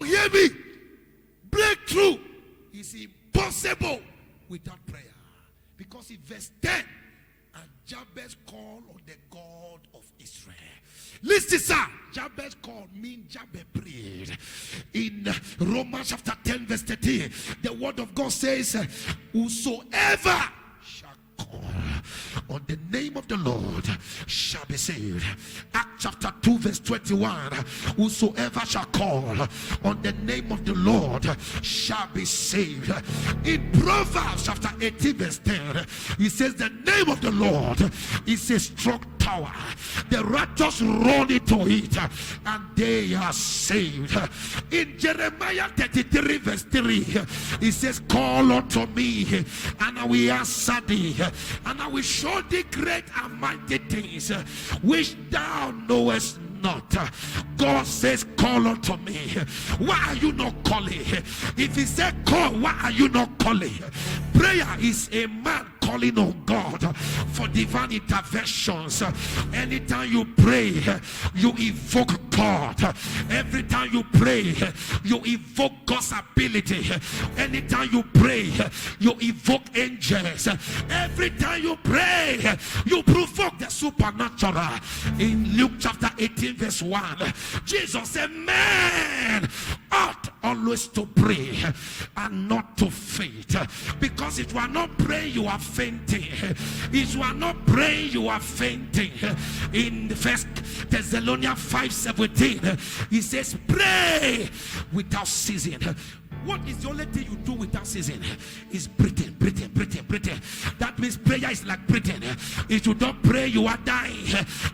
hear me. Breakthrough is impossible without prayer. Because in verse 10, and Jabez called on the God of Israel. Listen, sir. Jabez called means Jabez prayed. In Romans chapter 10 verse 13, the word of God says, whosoever shall call on the name of the Lord shall be saved. Acts chapter 2 verse 21, whosoever shall call on the name of the Lord shall be saved. In Proverbs chapter 18 verse 10, he says the name of the Lord is a strong tower. The righteous run into it and they are saved. In Jeremiah 33 verse 3, he says, call unto me and I will answer thee, and I will show thee great and mighty things which thou knowest not. God says, call unto me. Why are you not calling? If he said call, why are you not calling? Prayer is a man calling on God for divine interventions. Anytime you pray, you evoke God. Every time you pray, you evoke God's ability. Anytime you pray, you evoke angels. Every time you pray, you provoke the supernatural. In Luke chapter 18 verse 1, Jesus said, man ought always to pray and not to faint, because if you are not praying, you are fainting. If you are not praying, you are fainting. In 1 Thessalonians 5:17, he says, pray without ceasing. What is the only thing you do without ceasing? Is breathing, breathing, breathing, breathing. That means prayer is like breathing. If you don't pray, you are dying.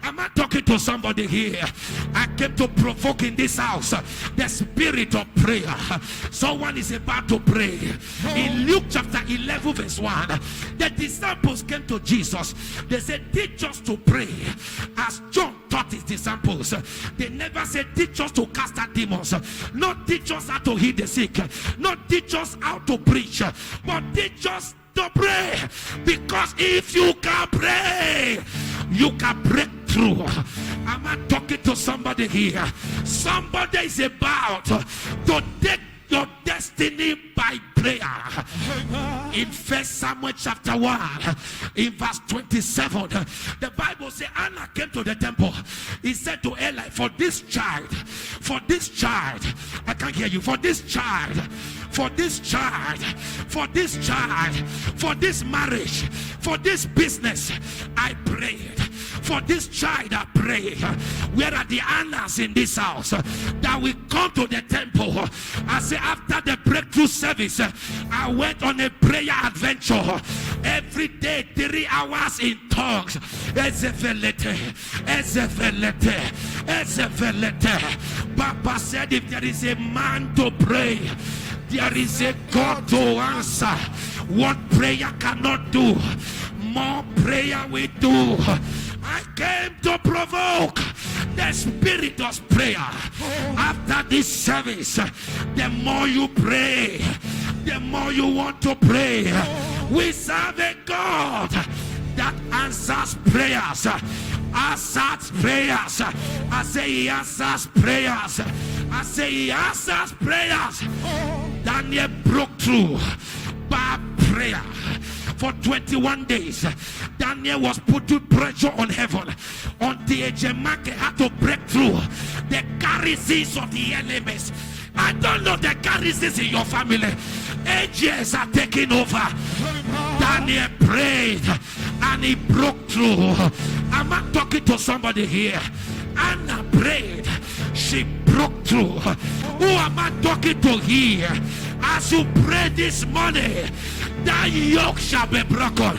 Am I talking to somebody here? I came to provoke in this house the spirit of prayer. Someone is about to pray. In Luke chapter 11 verse 1, the disciples came to Jesus. They said, teach us to pray as John taught his disciples. They never said teach us to cast out demons, not teach us how to heal the sick, not teach us how to preach, but teach us to pray. Because if you can pray, you can break through. Am I talking to somebody here? Somebody is about to take your destiny by prayer. In 1 Samuel chapter 1, in verse 27, the Bible says Anna came to the temple. He said to Eli, for this child, I can't hear you, for this child, for this child, for this child, for this marriage, for this business, I prayed. For this child I pray. Where are the Annas in this house that will come to the temple? I say after the breakthrough service, I went on a prayer adventure. Every day 3 hours in tongues. Ezevelete, Ezevelete, Ezevelete. Papa said if there is a man to pray, there is a God to answer. What prayer cannot do, more prayer we do. I came to provoke the spirit of prayer. After this service, the more you pray, the more you want to pray. We serve a God that answers prayers. Answers prayers. I say he answers prayers. I say he answers prayers. Daniel broke through by prayer. For 21 days, Daniel was putting pressure on heaven until Ejemake had to break through the garrisons of the enemies. I don't know the garrisons in your family. Angels are taking over. Daniel prayed and he broke through. Am I talking to somebody here? Anna prayed, she broke through. Who am I talking to here? As you pray this morning, that yoke shall be broken.